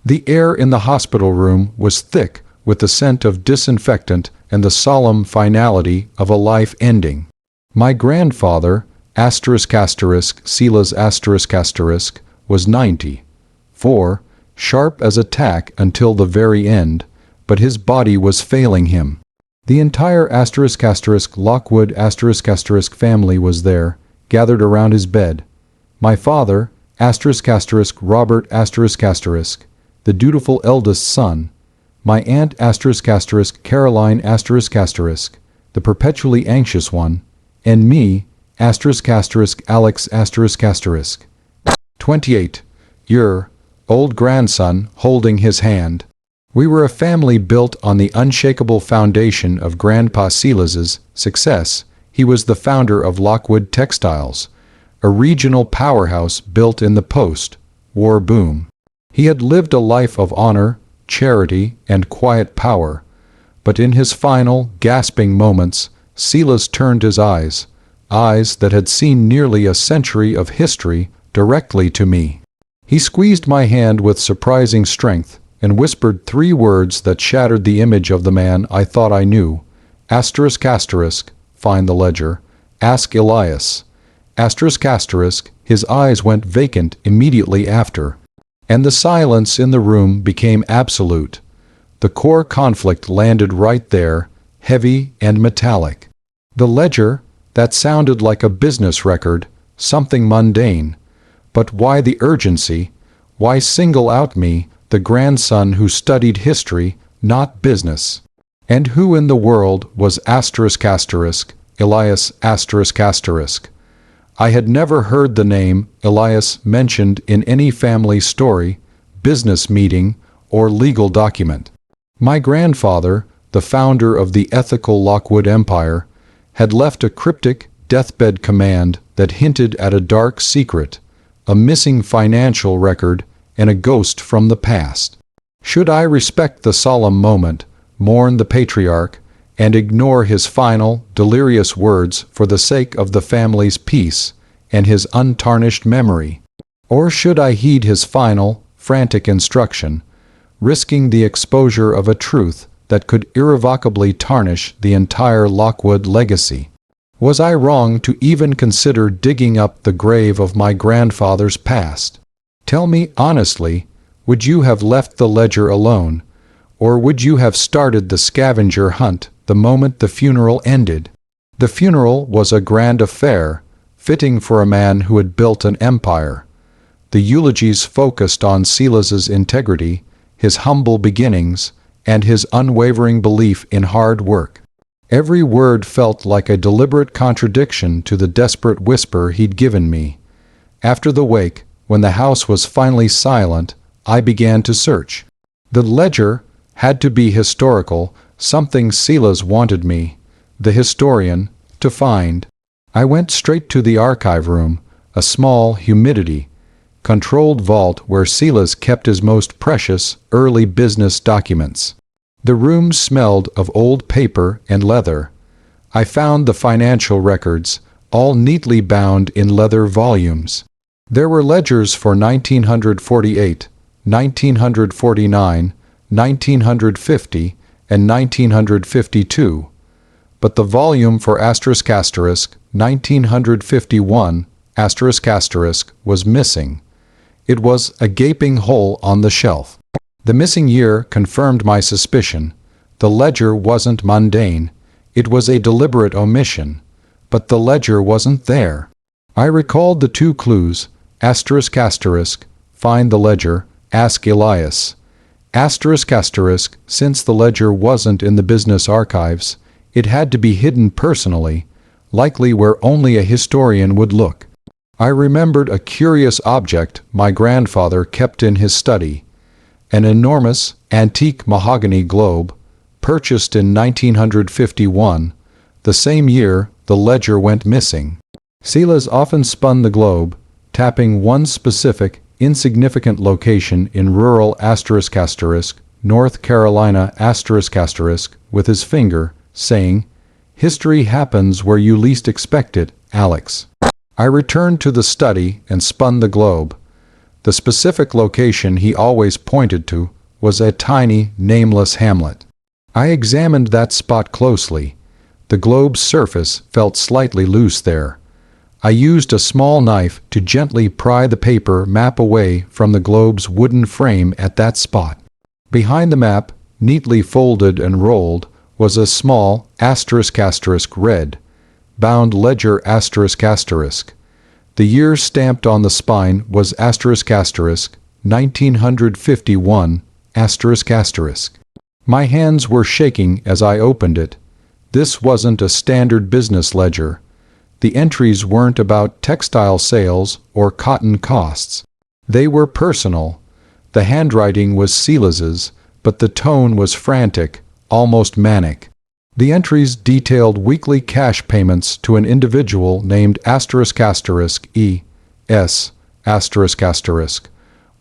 The air in the hospital room was thick with the scent of disinfectant and the solemn finality of a life ending. My grandfather, Silas***, was 94, sharp as a tack until the very end, but his body was failing him. The entire Lockwood family was there, gathered around his bed. My father, Robert***, the dutiful eldest son, my aunt*** Caroline***, the perpetually anxious one, and me, Alex***. 28. Your old grandson holding his hand. We were a family built on the unshakable foundation of Grandpa Silas's success. He was the founder of Lockwood Textiles, a regional powerhouse built in the post-war boom. He had lived a life of honor, charity, and quiet power, but in his final, gasping moments, Silas turned his eyes that had seen nearly a century of history, directly to me. He squeezed my hand with surprising strength and whispered 3 words that shattered the image of the man I thought I knew. Find the ledger. Ask Elias. His eyes went vacant immediately after, and the silence in the room became absolute. The core conflict landed right there, heavy and metallic. The ledger, that sounded like a business record, something mundane. But why the urgency? Why single out me, the grandson who studied history, not business? And who in the world was Elias***? I had never heard the name Elias mentioned in any family story, business meeting, or legal document. My grandfather, the founder of the ethical Lockwood Empire, had left a cryptic deathbed command that hinted at a dark secret, a missing financial record, and a ghost from the past. Should I respect the solemn moment, mourn the patriarch, and ignore his final, delirious words for the sake of the family's peace and his untarnished memory? Or should I heed his final, frantic instruction, risking the exposure of a truth that could irrevocably tarnish the entire Lockwood legacy? Was I wrong to even consider digging up the grave of my grandfather's past? Tell me honestly, would you have left the ledger alone, or would you have started the scavenger hunt the moment the funeral ended? The funeral was a grand affair, fitting for a man who had built an empire. The eulogies focused on Silas's integrity, his humble beginnings, and his unwavering belief in hard work. Every word felt like a deliberate contradiction to the desperate whisper he'd given me. After the wake, when the house was finally silent, I began to search. The ledger had to be historical, something Silas wanted me, the historian, to find. I went straight to the archive room, a small, humidity-controlled vault where Silas kept his most precious early business documents. The room smelled of old paper and leather. I found the financial records, all neatly bound in leather volumes. There were ledgers for 1948, 1949, 1950, and 1952, but the volume for ***1951 was missing. It was a gaping hole on the shelf. The missing year confirmed my suspicion. The ledger wasn't mundane. It was a deliberate omission. But the ledger wasn't there. I recalled the 2 clues, find the ledger, ask Elias. Since the ledger wasn't in the business archives, it had to be hidden personally, likely where only a historian would look. I remembered a curious object my grandfather kept in his study, an enormous, antique mahogany globe, purchased in 1951, the same year the ledger went missing. Silas often spun the globe, tapping one specific, insignificant location in rural North Carolina with his finger, saying, "History happens where you least expect it, Alex." I returned to the study and spun the globe. The specific location he always pointed to was a tiny, nameless hamlet. I examined that spot closely. The globe's surface felt slightly loose there. I used a small knife to gently pry the paper map away from the globe's wooden frame at that spot. Behind the map, neatly folded and rolled, was a small **red bound ledger **. The year stamped on the spine was **1951**. My hands were shaking as I opened it. This wasn't a standard business ledger. The entries weren't about textile sales or cotton costs. They were personal. The handwriting was Silas's, but the tone was frantic, almost manic. The entries detailed weekly cash payments to an individual named **E.S.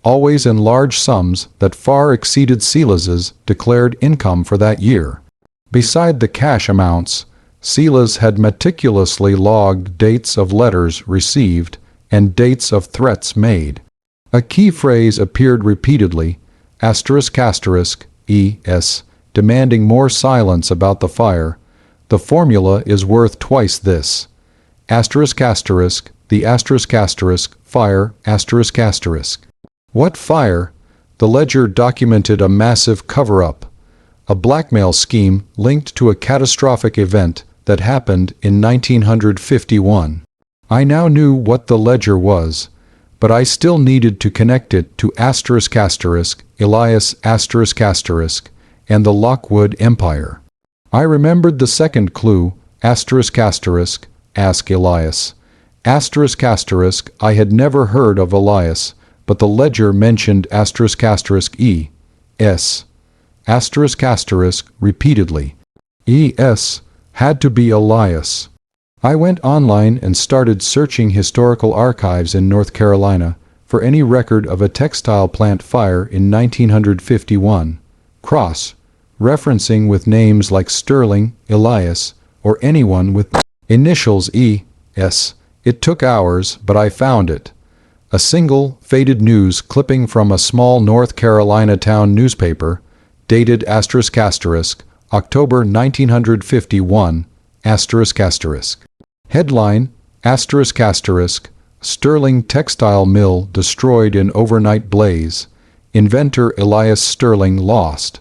always in large sums that far exceeded Silas's declared income for that year. Beside the cash amounts, Silas had meticulously logged dates of letters received and dates of threats made. A key phrase appeared repeatedly, **E.S., demanding more silence about the fire. The formula is worth twice this. The fire **. What fire? The ledger documented a massive cover-up, a blackmail scheme linked to a catastrophic event that happened in 1951. I now knew what the ledger was, but I still needed to connect it to Elias **, and the Lockwood Empire. I remembered the second clue, **, ask Elias. I had never heard of Elias, but the ledger mentioned **E.S. Repeatedly. E.S. had to be Elias. I went online and started searching historical archives in North Carolina for any record of a textile plant fire in 1951. Referencing with names like Sterling, Elias, or anyone with initials E.S. It took hours, but I found it. A single, faded news clipping from a small North Carolina town newspaper, dated October 1951, Headline, Sterling Textile Mill Destroyed in Overnight Blaze. Inventor Elias Sterling Lost.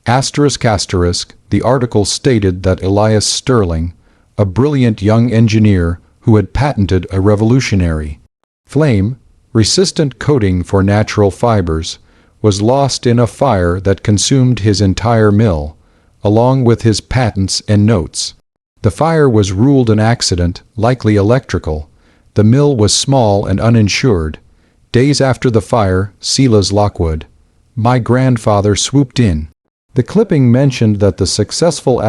The article stated that Elias Sterling, a brilliant young engineer who had patented a revolutionary flame-resistant coating for natural fibers, was lost in a fire that consumed his entire mill, along with his patents and notes. The fire was ruled an accident, likely electrical. The mill was small and uninsured. Days after the fire, Silas Lockwood, my grandfather, swooped in. The clipping mentioned that the successful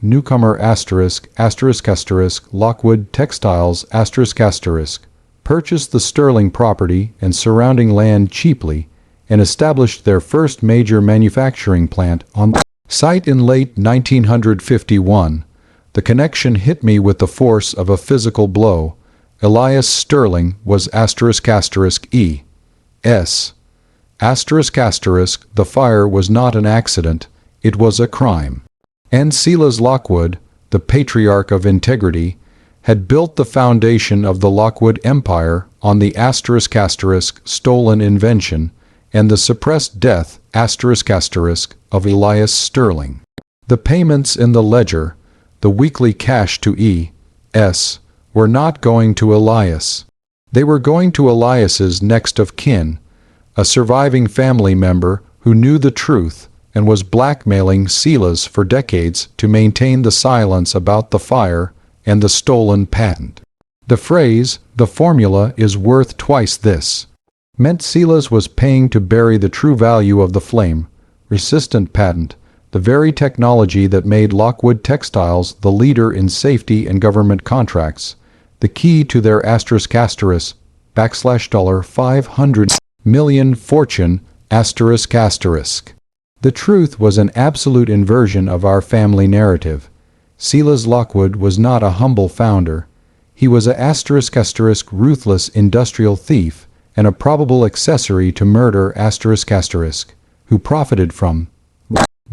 newcomer Lockwood Textiles purchased the Sterling property and surrounding land cheaply and established their first major manufacturing plant on the site in late 1951. The connection hit me with the force of a physical blow. Elias Sterling was E.S. The fire was not an accident, it was a crime. And Silas Lockwood, the patriarch of integrity, had built the foundation of the Lockwood Empire on the stolen invention and the suppressed death of Elias Sterling. The payments in the ledger, the weekly cash to E.S., were not going to Elias. They were going to Elias's next of kin, a surviving family member who knew the truth and was blackmailing Silas for decades to maintain the silence about the fire and the stolen patent. The phrase, "the formula is worth twice this," meant Silas was paying to bury the true value of the flame-resistant patent, the very technology that made Lockwood Textiles the leader in safety and government contracts, the key to their $500 million fortune. The truth was an absolute inversion of our family narrative. Silas Lockwood was not a humble founder. He was a *** ruthless industrial thief and a probable accessory to murder ***, who profited from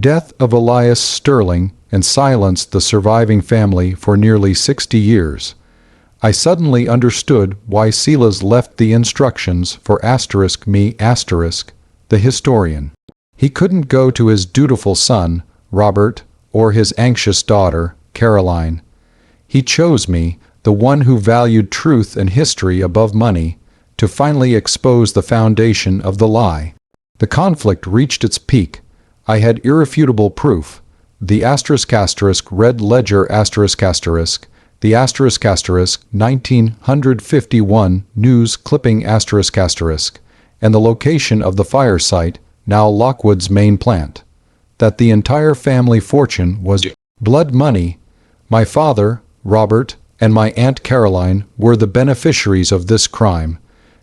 death of Elias Sterling and silenced the surviving family for nearly 60 years. I suddenly understood why Silas left the instructions for **me*, the historian. He couldn't go to his dutiful son, Robert, or his anxious daughter, Caroline. He chose me, the one who valued truth and history above money, to finally expose the foundation of the lie. The conflict reached its peak. I had irrefutable proof. The *** Red Ledger ***, the *** 1951 news clipping ***, and the location of the fire site, now Lockwood's main plant. That the entire family fortune was blood money. My father, Robert, and my Aunt Caroline were the beneficiaries of this crime,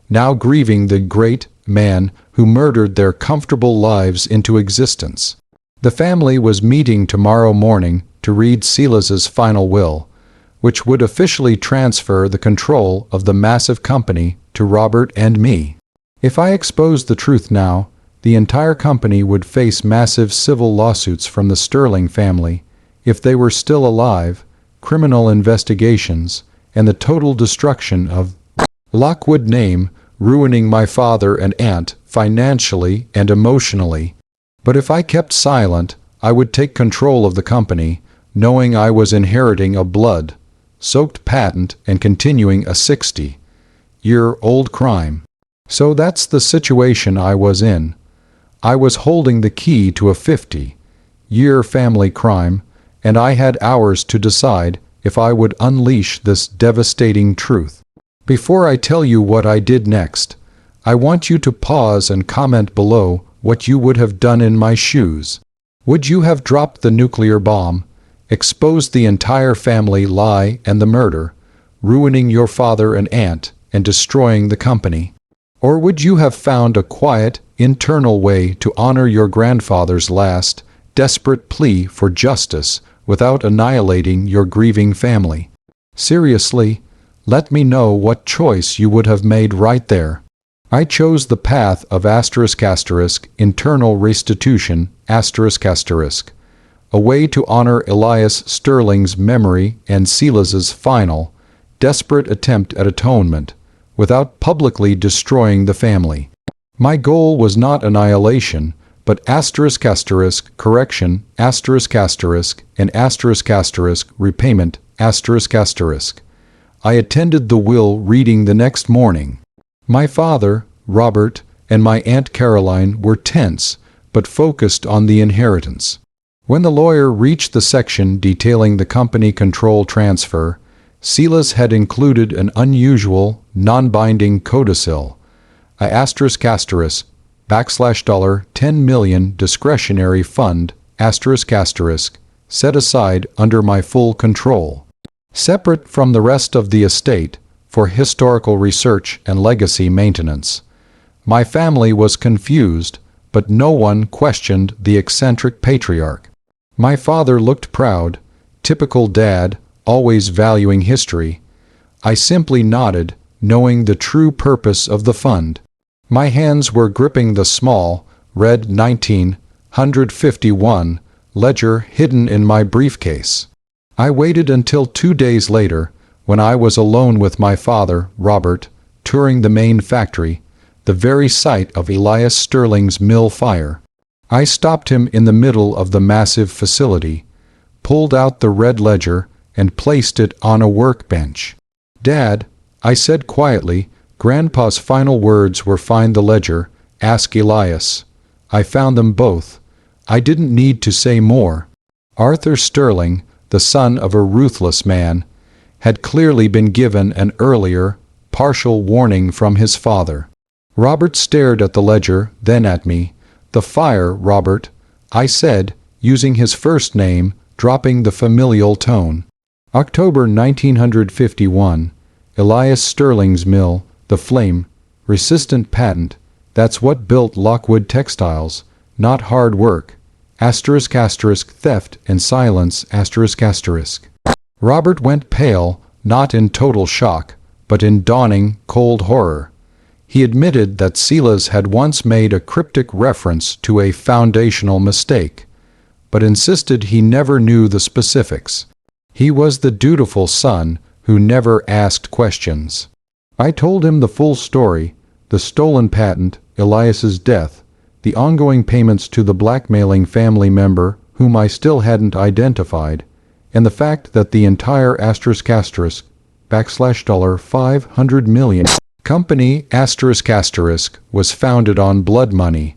now grieving the great man who murdered their comfortable lives into existence. The family was meeting tomorrow morning to read Silas's final will, which would officially transfer the control of the massive company to Robert and me. If I exposed the truth now, the entire company would face massive civil lawsuits from the Sterling family, if they were still alive, criminal investigations, and the total destruction of Lockwood name, ruining my father and aunt financially and emotionally. But if I kept silent, I would take control of the company, knowing I was inheriting a blood-soaked patent and continuing a 60-year-old crime. So that's the situation I was in. I was holding the key to a 50-year family crime, and I had hours to decide if I would unleash this devastating truth. Before I tell you what I did next, I want you to pause and comment below what you would have done in my shoes. Would you have dropped the nuclear bomb, exposed the entire family lie and the murder, ruining your father and aunt and destroying the company? Or would you have found a quiet, internal way to honor your grandfather's last, desperate plea for justice without annihilating your grieving family? Seriously, let me know what choice you would have made right there. I chose the path of *** internal restitution ***, a way to honor Elias Sterling's memory and Silas's final, desperate attempt at atonement, without publicly destroying the family. My goal was not annihilation, but *** correction, ***, and *** repayment, ***. I attended the will reading the next morning. My father, Robert, and my Aunt Caroline were tense, but focused on the inheritance. When the lawyer reached the section detailing the company control transfer, Silas had included an unusual, non-binding codicil, a *** $10 million discretionary fund, ***, set aside under my full control. Separate from the rest of the estate, for historical research and legacy maintenance. My family was confused, but no one questioned the eccentric patriarch. My father looked proud, typical dad, always valuing history. I simply nodded, knowing the true purpose of the fund. My hands were gripping the small, red 1951 ledger hidden in my briefcase. I waited until 2 days later, when I was alone with my father, Robert, touring the main factory, the very site of Elias Sterling's mill fire. I stopped him in the middle of the massive facility, pulled out the red ledger, and placed it on a workbench. "Dad," I said quietly, Grandpa's final words were "Find the ledger, ask Elias." I found them both. I didn't need to say more. Arthur Sterling, the son of a ruthless man, had clearly been given an earlier, partial warning from his father. Robert stared at the ledger, then at me. "The fire, Robert," I said, using his first name, dropping the familial tone. October 1951, Elias Sterling's mill, the flame, resistant patent, that's what built Lockwood Textiles, not hard work, ***, theft and silence, ***. Robert went pale, not in total shock, but in dawning, cold horror. He admitted that Silas had once made a cryptic reference to a foundational mistake, but insisted he never knew the specifics. He was the dutiful son who never asked questions. I told him the full story, the stolen patent, Elias's death, the ongoing payments to the blackmailing family member whom I still hadn't identified, and the fact that the entire $500 million company was founded on blood money.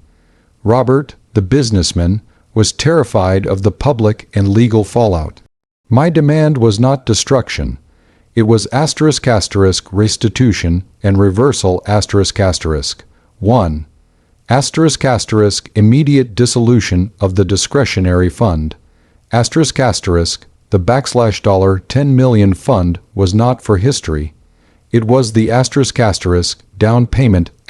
Robert, the businessman, was terrified of the public and legal fallout. My demand was not destruction. It was restitution and reversal (1) immediate dissolution of the discretionary fund. The $10 million fund was not for history. It was the down payment **.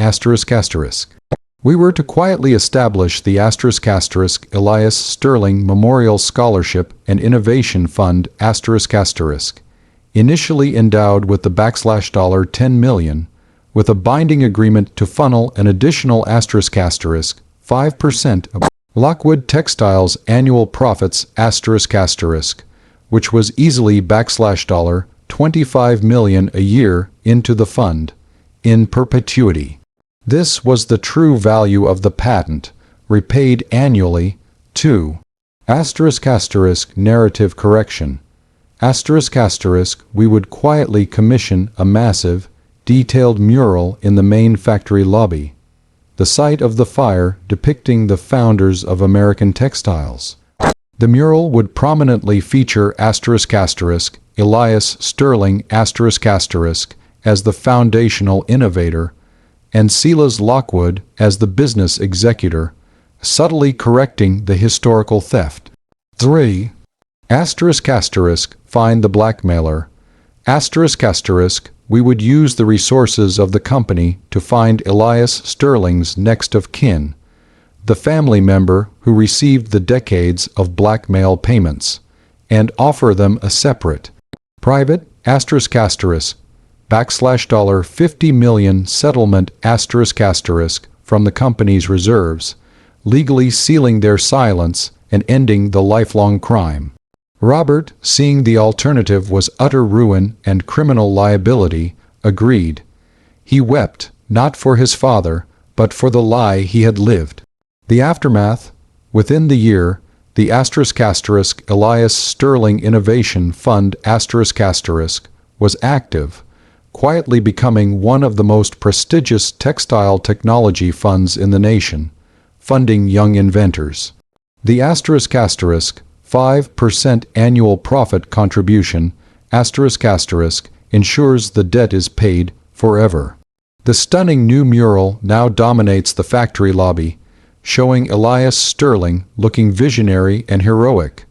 We were to quietly establish the ** Elias Sterling Memorial Scholarship and Innovation Fund **, initially endowed with the $10 million, with a binding agreement to funnel an additional *5% of Lockwood Textiles' annual profits which was easily $25 million a year into the fund, in perpetuity. This was the true value of the patent, repaid annually. 2. Narrative correction. We would quietly commission a massive, detailed mural in the main factory lobby, the site of the fire depicting the founders of American textiles. The mural would prominently feature Elias Sterling as the foundational innovator, and Silas Lockwood as the business executor, subtly correcting the historical theft. 3. Find the blackmailer. We would use the resources of the company to find Elias Sterling's next of kin, the family member who received the decades of blackmail payments, and offer them a separate, private $50 million settlement from the company's reserves, legally sealing their silence and ending the lifelong crime. Robert, seeing the alternative was utter ruin and criminal liability, agreed. He wept, not for his father, but for the lie he had lived. The aftermath: within the year, the Elias Sterling Innovation Fund was active, quietly becoming one of the most prestigious textile technology funds in the nation, funding young inventors. The *5% annual profit contribution ensures the debt is paid forever. The stunning new mural now dominates the factory lobby, showing Elias Sterling looking visionary and heroic,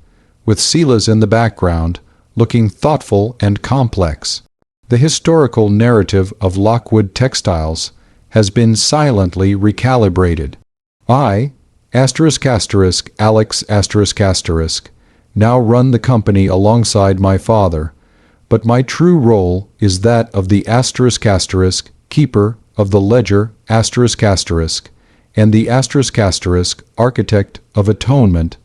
with Silas in the background, looking thoughtful and complex. The historical narrative of Lockwood Textiles has been silently recalibrated. I, Alex now run the company alongside my father, but my true role is that of the keeper of the ledger and the architect of atonement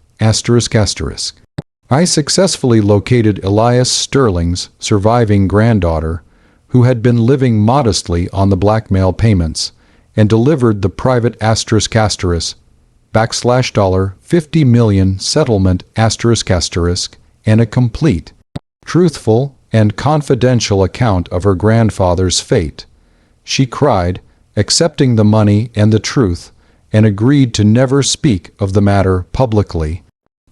I successfully located Elias Sterling's surviving granddaughter, who had been living modestly on the blackmail payments, and delivered the private $50 million settlement and a complete, truthful, and confidential account of her grandfather's fate. She cried, accepting the money and the truth, and agreed to never speak of the matter publicly.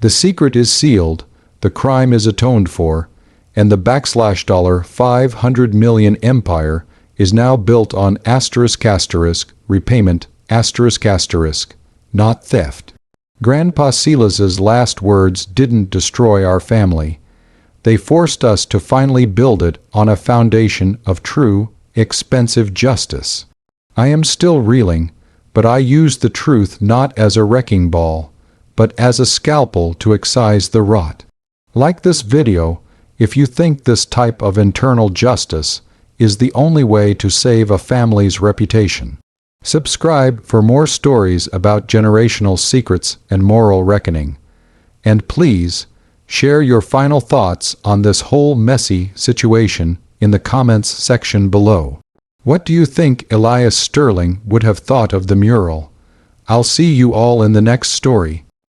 The secret is sealed, the crime is atoned for, and the $500 million empire is now built on repayment not theft. Grandpa Silas's last words didn't destroy our family. They forced us to finally build it on a foundation of true, expensive justice. I am still reeling, but I use the truth not as a wrecking ball, but as a scalpel to excise the rot. Like this video, if you think this type of internal justice is the only way to save a family's reputation. Subscribe for more stories about generational secrets and moral reckoning. And please, share your final thoughts on this whole messy situation in the comments section below. What do you think Elias Sterling would have thought of the mural? I'll see you all in the next story.